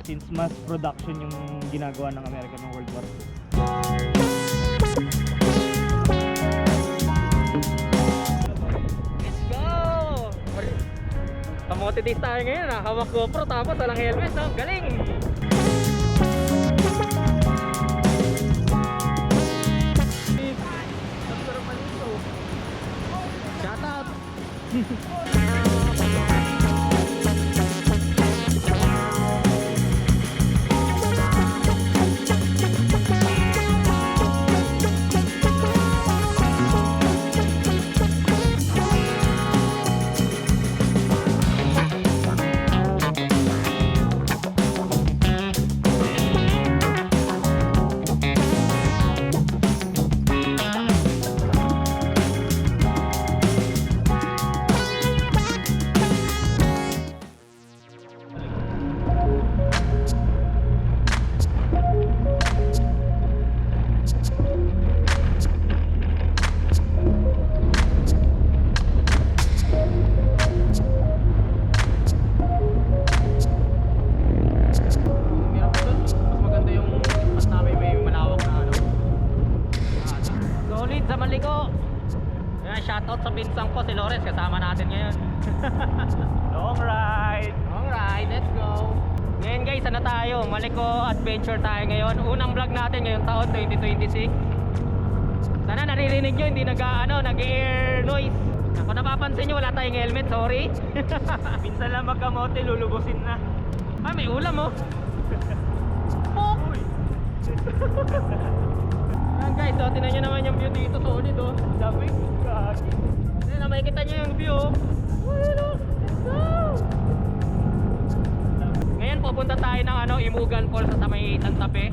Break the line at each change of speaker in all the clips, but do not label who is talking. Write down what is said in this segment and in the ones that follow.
since mass production yung ginagawa ng Amerika ng World War II.
Let's go! Kamote days tayo ngayon, hawak GoPro tapos walang helmet, no? Galing! Shout out! Shoutout sa pinsang ko, si Lawrence, kasama natin ngayon.
Long ride!
Alright, let's go. Ngayon guys, ano tayo? Maliko adventure tayo ngayon. Unang vlog natin ngayong taon, 2026. Sana naririnig nyo, hindi nag-air noise. Ako napapansin nyo, wala tayong helmet, sorry.
Minsan lang magkamote, lulubusin na.
Ay, may ulam oh. Pop! Yan guys, so, tinan nyo naman yung view dito, solid oh.
Dami kaki.
Ayun, makikita nyo yung view oh. Ayun oh, let's go! Ngayon pupunta tayo ng Imugan Falls sa may Santa Fe.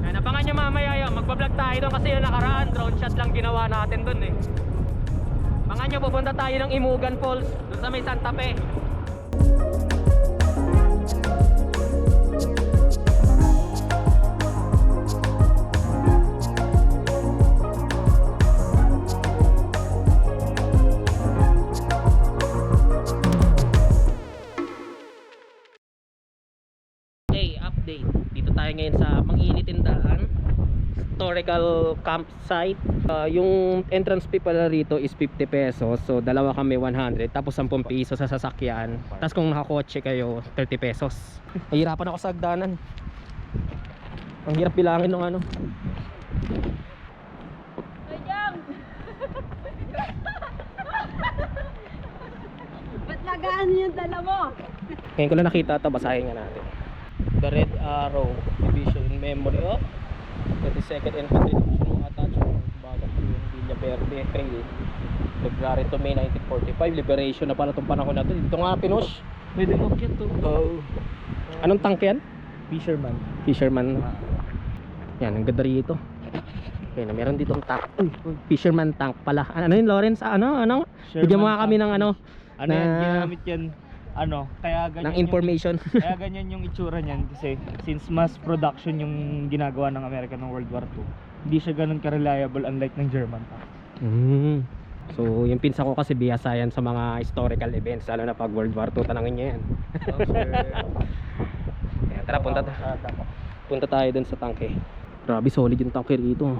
Ayan, abangan nyo mamaya yun, magbablog tayo doon kasi yung nakaraan, drone shot lang ginawa natin doon eh. Abangan nyo, pupunta tayo ng Imugan Falls doon sa may Santa Fe. Update. Dito tayo ngayon sa Manginitindaan historical campsite. Yung entrance fee pala rito is 50 pesos. So dalawa kami 100, tapos 10 piso sa sasakyan. Tapos kung nakakotse kayo 30 pesos. Nahihirapan ako sa hagdanan. Ang hirap bilangin ng ano.
Ba't nagaan yung dala mo?
Ngayon ko lang nakita ito, basahin nga natin. The Red Arrow Division in memory of 22nd Infantry Division Attachment Bagat yung Villa Verde Trail, February to May 1945. Liberation na pala itong panahon na ito. Dito nga Pinos.
Pwede mo kit to.
Oh. Anong tank yan?
Fisherman.
Fisherman. Yan, ang ganda rito. Okay, na meron ditong tank. Fisherman tank pala. Ano yun, Lawrence? Bigyan mo nga kami ng
Yan, ginamit yan. Kaya ganyan
ng information.
Kaya ganyan yung itsura niyan kasi since mass production yung ginagawa ng Amerika ng World War II, hindi siya ganun ka-reliable unlike ng German tank.
So yung pinsa ko kasi bihasa yan sa mga historical events, lalo na pag World War II, tanangin niya yan. Ayan, tara, punta tayo dun sa tanke. Grabe, solid yung tanke rito.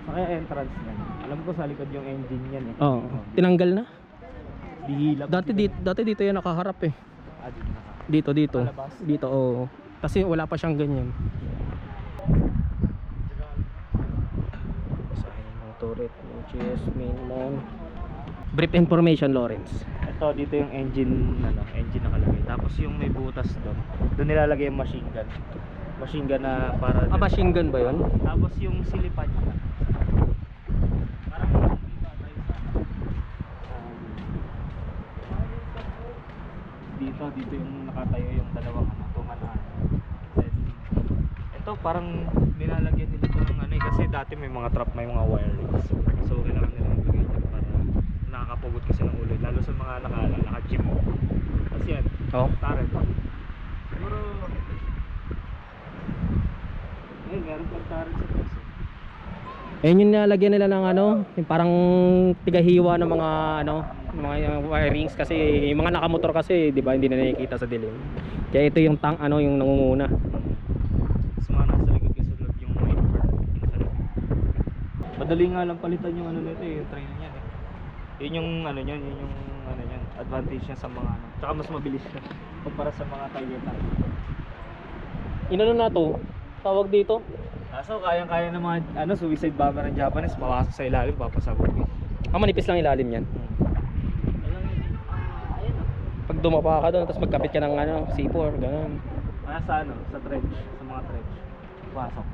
Sa kaya entrance niyan, alam ko sa likod yung engine niyan eh.
Oo, tinanggal na.
Dihilap.
Dati dito yan nakaharap eh. Dito.
Palabas?
Dito, oo. Kasi wala pa siyang ganyan. Basahin ng turret, ng GS mainline. Brief information, Lawrence.
Ito, dito yung engine nakalagay. Tapos yung may butas doon nilalagay yung machine gun. Machine gun na para
Machine gun ba yun?
Tapos yung silipan niya. Dito yung nakatayo yung dalawang tumanaan. Then ito parang nilalagyan nila ito ng kasi dati may mga trap, may mga wireless. So kailangan nila maglagay dyan para nakakapugot kasi ng ulo, lalo sa mga naka-chip. Kasi yan, turret. Siguro meron pang turret sa puso.
Ayun yung nalagyan nila ng ano, yung parang tigahiwa ng mga ano, mga wirings kasi yung mga nakamotor kasi, 'di ba, hindi na nakikita sa dilim. Kaya ito yung ano, yung nangunguna.
Mas mga nasa likod kasunod yung wiper. Madali nga lang palitan yung ano nito yung trail niyan eh. Yun yung ano niyan, yun yung ano niyan, advantage niya sa mga ano. Tsaka mas mabilis siya kumpara sa mga Toyota.
Inano na to? Tawag dito?
Kaso kayang-kaya ng mga ano, suicide bomber ng Japanese, mawasok sa ilalim, papasabog.
Manipis lang ilalim yan. Pag dumapa ka doon, tapos magkapit ka ng ano, C4, ganun.
Kaya sa ano, sa trench, sa mga trench. Pasok.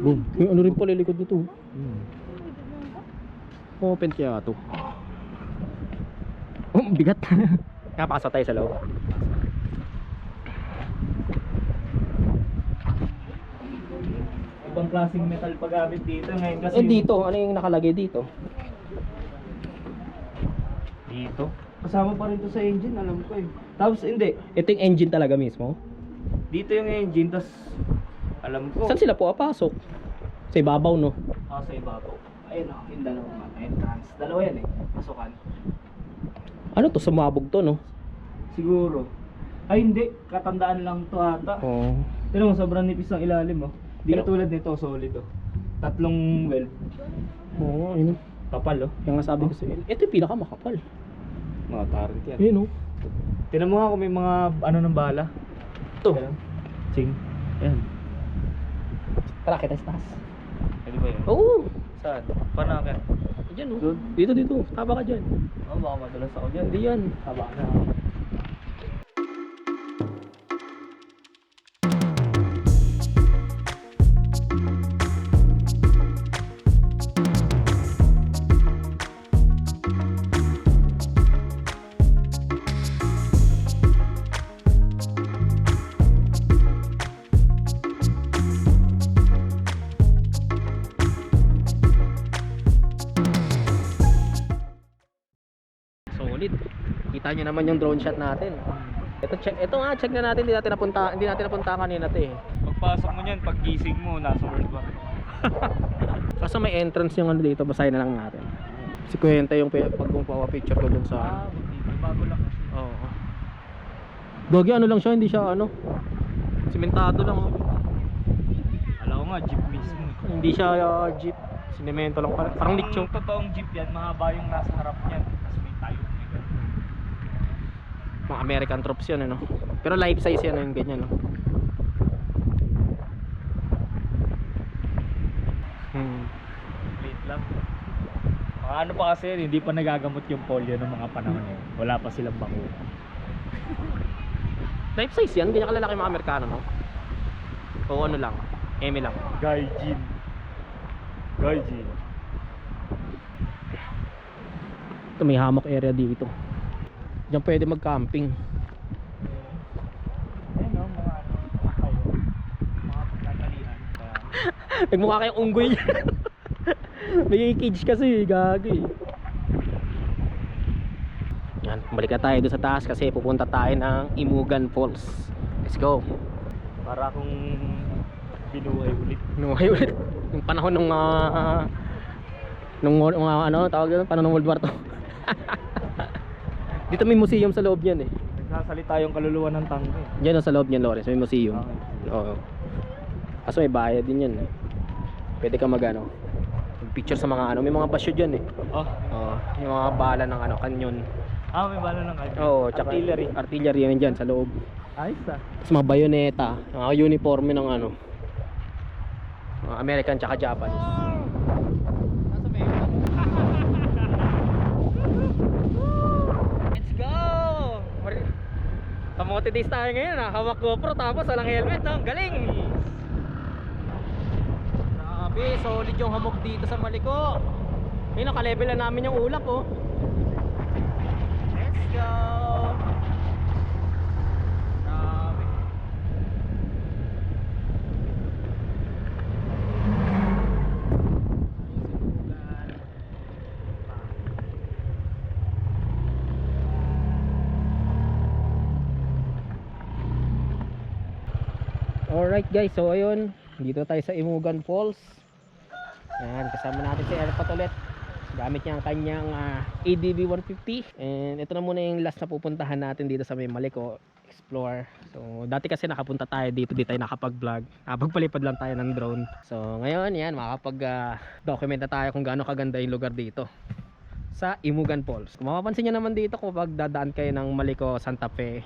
Boom. Yung ano rin pala likod nito. Open kaya to. Oh, bigat. Kapasa tayo sa loob.
Ibang klaseng metal paggamit dito ngayon kasi
Dito, ano yung nakalagay dito?
dito. Kasama pa rin to sa engine, alam ko eh. Tapos hindi,
Ito yung engine talaga mismo.
dito yung engine, tapos alam ko.
Saan sila po pasok? Sa ibabaw, no?
Sa ibabaw. Ayun o, yung dalawang entrance. Dalawa yan eh, pasukan.
Ano to, sumabog to, no?
Siguro. Ay hindi, katandaan lang to ata.
Oo.
Tignan mo, sobrang nipis ng ilalim oh. Di
Pero-
katulad nito, solid oh. Tatlong weld.
Oo, yun.
Kapal oh.
Yung nasabi ko sa'yo. Ito yung pinakamakapal.
Mga tarant yan.
Yun, no?
Tignan mo nga kung may mga ano ng bala.
Ito.
Ayan. Ching. Ayan.
Tara, kita sa taas.
Pwede ba yun?
Oo.
Saan? Panakin.
Diyan, no?
Doon?
Dito. Taba ka dyan.
Oh, baka madalas ako dyan.
Hindi yan.
Taba na.
Solid. Kita nyo naman yung drone shot natin. Ito nga, check na natin. Hindi natin napunta kanina to eh.
Pagpasok mo niyan, paggising mo, nasa World War.
Kaso may entrance yung ano dito, basahin na lang natin. Si Kwenta yung pagkumpawa picture ko dun sa...
Bago lang kasi.
Oo. Gagi, ano lang siya, hindi siya ano. Simentado lang. Oh.
Alam ko nga, jeep mismo.
Hindi siya jeep. Sinemento lang pala. Parang nicho.
Ang totoong jeep yan, mahaba yung nasa harap niyan. Tapos may tayo.
Mga American troops yun, ano. Pero life size yan, yung ganyan, no.
Late lang. Mga ano pa kasi yun, hindi pa nagagamot yung polio ng mga panahon yun. Wala pa silang bakuna.
Life size yan, ganyan kalalaki mga Amerikano, no. O ano lang, eme lang.
Gaijin. Gaijin.
Ito, may hammock area dito. Diyan pwede mag-camping.
Ayun o, mga ano, kayo. Mga pagkakalian.
Nagmukha kayong unggoy. May cage kasi, gagi. Yan, balik na tayo doon sa taas kasi pupunta tayo ng Imugan Falls. Let's go.
Para akong binuhay ulit.
Nuhay ulit. Yung panahon ng ano, tawag yun, panahon ng World War II. Dito may museum sa loob niyan eh.
Nagsasalita yung kaluluwa ng tangke.
Diyan sa loob niyan, Lawrence, may museum.
Okay.
Oo. Kaso may bayad din yan eh. Pwede ka mag-ano, picture sa mga ano, may mga basyo dyan eh.
Oh.
Oo, yung mga bala ng ano, kanyon.
May bala ng kayo.
Oo, tsaka
Artillery.
artillery yan dyan sa loob.
Ayos ah.
Tapos mga bayoneta, mga uniforme ng ano, mga American tsaka Japanese. Let's go! Kamote days tayo ngayon, hawak GoPro tapos walang helmet, no? Galing! Grabe, solid yung hamog dito sa Maliko. Ayun, naka-level na namin yung ulap, oh. Let's go! Grabe. Alright guys, so ayun, dito tayo sa Imugan Falls. Yan, kasama natin si Erpat ulit. Gamit niya ang kanyang ADV 150. And ito na muna yung last na pupuntahan natin dito sa may Maliko Explore. So dati kasi nakapunta tayo dito, di tayo nakapag-vlog. Nakapagpalipad lang tayo ng drone. So ngayon yan, makakapag-document na tayo kung gaano kaganda yung lugar dito sa Imugan Falls. Kung mapapansin nyo naman dito kung pag dadaan kayo ng Maliko, Santa Fe,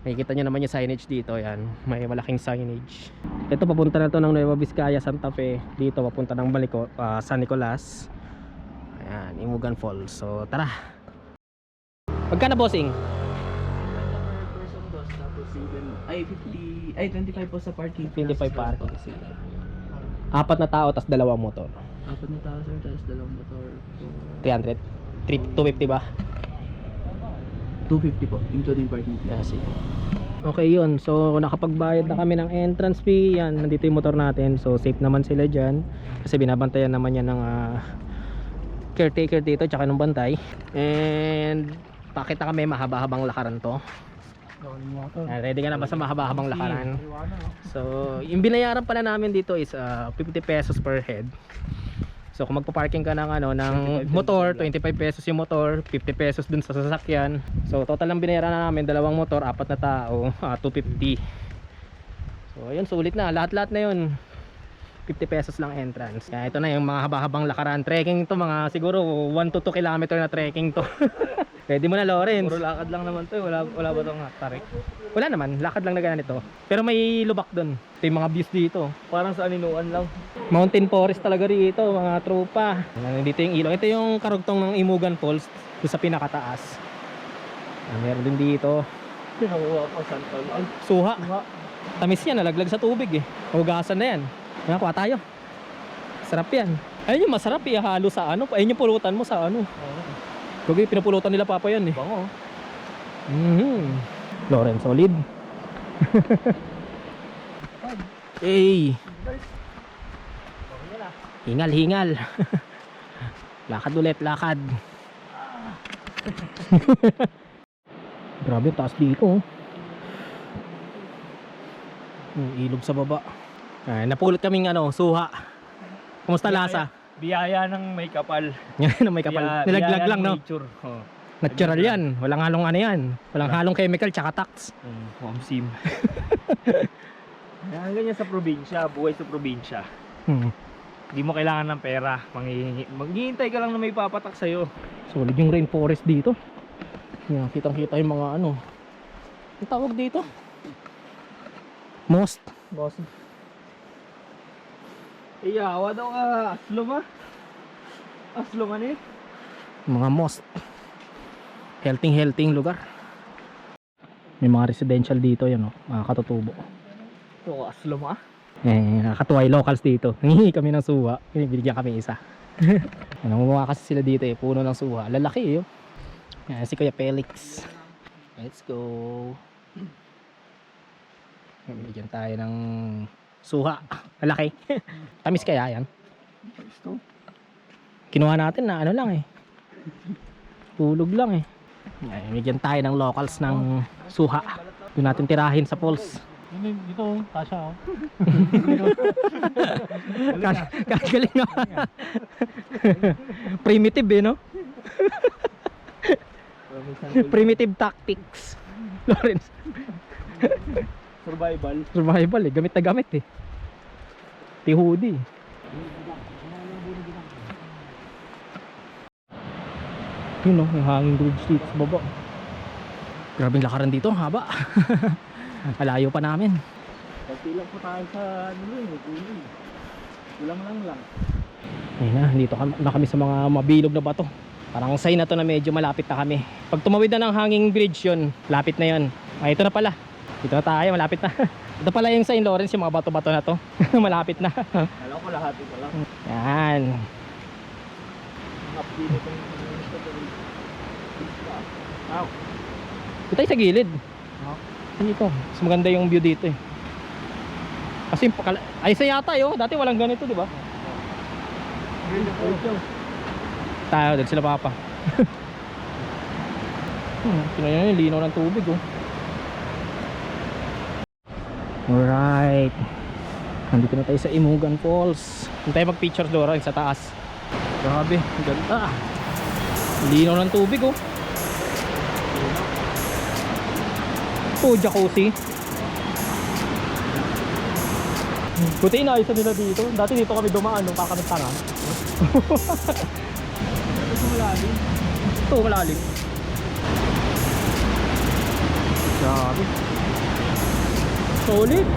nakikita nyo naman yung signage dito. Yan, may malaking signage. Ito papunta na to ng Nueva Vizcaya, Santa Fe. Dito papunta ng Maliko, San Nicolas. Ayan, Imugan Falls. So tara. Magkano bossing?
Per person dos, tapos ay 25 po sa parking.
25 parking. Apat na tao tas dalawang motor.
Apat na tao sir, tapos dalawang motor.
300? 250 ba?
250 po, including parking fee.
Sige. Okay yun. So nakapagbayad na kami ng entrance fee. Yan, nandito yung motor natin. So safe naman sila dyan. Kasi binabantayan naman yan ng caretaker dito tsaka ng bantay. And pakita kami mahaba-habang lakaran to. Ready ka na ba sa mahaba-habang lakaran? So yung binayaran pala namin dito is 50 pesos per head. So kung magpa-parking ka ng motor, 25 pesos yung motor, 50 pesos dun sa sasakyan. So total lang binayaran na namin, dalawang motor, apat na tao, 250. So ayun, sulit na, lahat-lahat na yun. 50 pesos lang entrance. Kaya ito na yung mga haba-habang lakaran. Trekking to, mga siguro 1 to 2 kilometer na trekking to. Pwede mo na, Lawrence.
Puro lakad lang naman to, wala ba tong tarik?
Wala naman, lakad lang na ganito. Pero may lubak dun. Ito yung mga views dito.
Parang sa aninuan lang.
Mountain forest talaga rito, mga tropa. Nandito yung ilog. Ito yung karugtong ng Imugan Falls, doon sa pinakataas. Meron din dito.
Pinakuha ko saan to?
Suha. Tamis yan, nalaglag sa tubig eh. Hugasan na yan. Kuha tayo. Sarap yan. Ayun yung masarap eh, halo sa ayun yung pulutan mo sa Gagi, pinapulutan nila papa yan eh.
Bango.
Lawrence, solid. Hey. Hingal. Lakad ulit, lakad. Grabe, taas dito. Ilog sa baba. Napulot kaming suha. Kumusta lasa?
Biyaya ng may kapal.
Yan, may kapal. Nilaglag lang, no?
Nature. Oh.
Natural yan. Walang halong yan. Walang halong chemical tsaka tax.
Wamsim. Yan, ganyan sa probinsya, buhay sa probinsya. Hindi mo kailangan ng pera. Maghihintay ka lang na may papatak sa'yo.
Solid yung rainforest dito. Yan, kitang-kita yung mga Ang tawag dito? Most.
Boss. Iyawa daw ka. Aslo man eh.
Mga most. Healthy lugar. May mga residential dito yan, mga katutubo.
Ito, aslo ma.
Nakakatuwa yung locals dito. Nangihingi kami ng suha. Binigyan kami isa. Nangunguha kasi sila dito puno ng suha. Lalaki Yan, si Kuya Felix. Let's go. Bigyan tayo ng suha. Lalaki. Tamis kaya yan? Kinuha natin na lang Tulog lang Yan, bigyan tayo ng locals ng suha. Doon natin tirahin sa falls.
Dito, kasha
Kagaling na. Primitive no? Primitive tactics. Lawrence. Survival gamit na gamit Tihudi. Yun yung hanging bridge dito sa baba. Grabing lakaran dito, ang haba. Alayo pa namin.
Pagti lang po tayo sa gulay. Kulang lang.
Ayun na, dito na kami sa mga mabilog na bato. Parang sign na to na medyo malapit na kami. Pag tumawid na ng hanging bridge yun, lapit na yun. Ito na pala. Dito na tayo, malapit na. Ito pala yung sign, Lawrence, yung mga bato-bato na to. Malapit na.
Alam ko lahat ito lang.
Yan. Ito tayo sa gilid. Dito. Mas maganda yung view dito Kasi ayos na yata dati walang ganito, di ba? Tayo, dito sila papa. Tingnan yung linaw ng tubig Alright. Nandito na tayo sa Imugan Falls. Doon tayo mag-picture Dora sa taas. Grabe, ang ganda. Linaw ng tubig oh. Oh, jacuzzi. Buti inaayos nila dito. Dati dito kami dumaan nung kakamit-tangan. Ito malalim. Ito malalim. Grabe. Solid.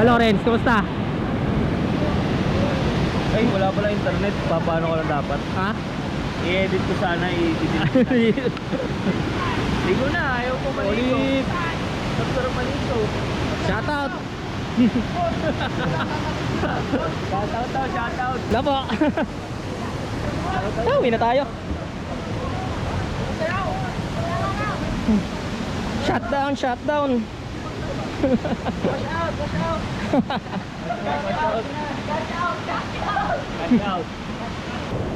Lawrence, kumusta?
Ay, wala pala internet. Paano ko lang dapat?
Ha?
I-edit ko sana, i-delete. Ligo na, ayaw ko maligo.
Ulit.
Sarap maligo.
Shoutout.
Shoutout daw, shoutout.
Lapo. Uwi na tayo. Shutdown, shutdown.
Watch out.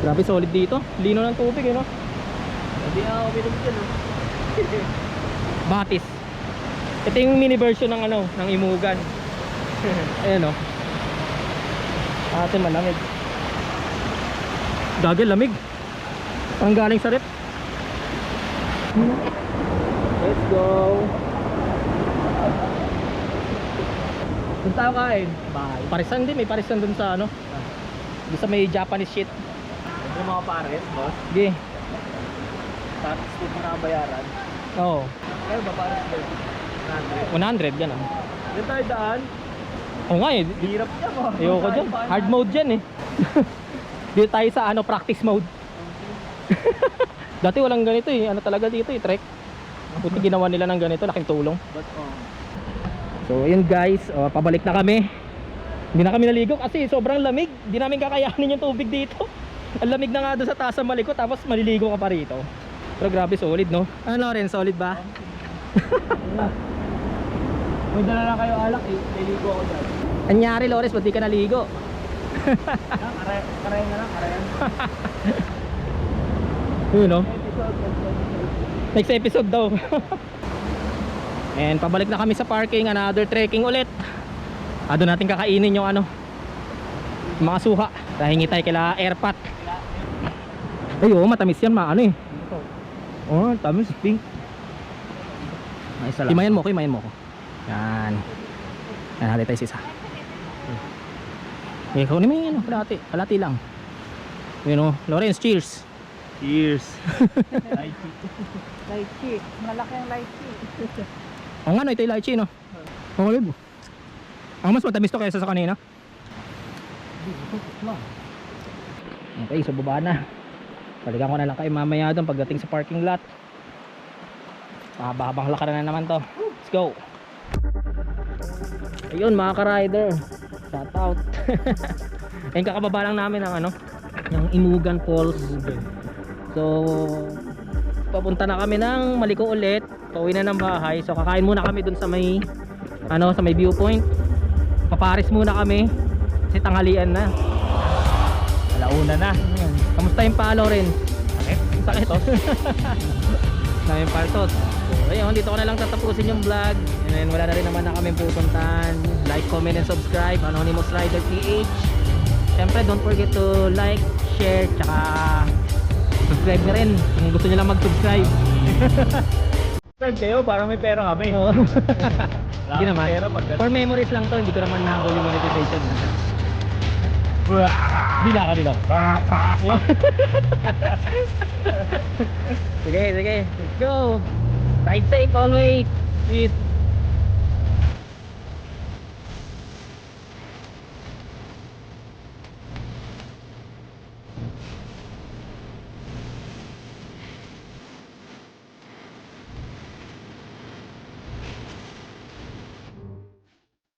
Grabe solid dito. Lino ng tubig eh no.
Hindi ako uminom dyan, oh.
Batis. Ito yung mini version ng ano, ng Imugan. Ayan oh. Atin malamig. Gagel lamig. Ang galing sa rep. Let's go.
Kung tayo kain,
Parisan din, may parisan dun sa ano. Doon sa may Japanese shit.
ito yung mga pares, boss.
Sige.
Tapos kung mo nakabayaran.
Oo.
Kaya ba pares ba?
100 yan ah.
Dito tayo daan.
Oo nga eh.
Hirap niya mo.
Ayoko dyan. Hard mode dyan eh. Dito tayo sa ano, practice mode. Dati walang ganito eh. Ano talaga dito eh, trek. Buti ginawa nila ng ganito, laking tulong.
But
So ayun guys, pabalik na kami. Hindi na kami naligo kasi sobrang lamig. Hindi namin kakayanin yung tubig dito. Ang lamig na nga doon sa taas sa maliko, tapos maliligo ka pa rito. Pero grabe, solid no? Ano rin, solid ba?
May dala lang kayo alak eh. Naligo ako dyan.
Anyari Lores, ba't di ka naligo?
Karayan na lang, karayan.
Yun no? Next episode daw. And pabalik na kami sa parking, another trekking ulit. Doon natin kakainin yung ano, yung mga suha. Hingi tayo kila airpat. Ay oo, matamis yan, ano eh.
Oh, tamis, pink. Ay, isa lang.
Imayan mo ko, imayan mo ko. Yan. Yan, hali tayo sa isa. Eh, kunin mo yung ano, kalati lang. Yun o, Lawrence, cheers.
Cheers.
Lychee. Malaki ang lychee.
O nga no, ito yung lychee no. O libo. Ang mas matamis to kaysa sa kanina. Okay, so baba na. Balikan ko na lang kayo mamaya doon pagdating sa parking lot. Habang lakaran na naman to. Let's go. Ayun mga ka-rider, shout out. Ayun, kakababa lang namin ng ano, ng Imugan Falls. So papunta na kami ng Maliko ulit. Pauwi na ng bahay. So kakain muna kami dun sa may ano, sa may viewpoint. Paparis muna kami kasi tanghalian na.
Alauna na.
Ayan. Kamusta yung palo rin?
Sakit?
Sakit. Na yung paltos. So ayun, dito ko na lang tatapusin yung vlog. And then wala na rin naman na kami pupuntahan. Like, comment, and subscribe. Anonymous Rider PH. Siyempre don't forget to like, share, tsaka subscribe na rin kung gusto nyo lang mag-subscribe.
Subscribe kayo para may pera kami.
Oo. Hindi naman.
Pera pag
For memories lang to, hindi ko naman nahabol yung monetization. Dila ka dila. Sige, sige. Let's go. Ride safe always. Peace.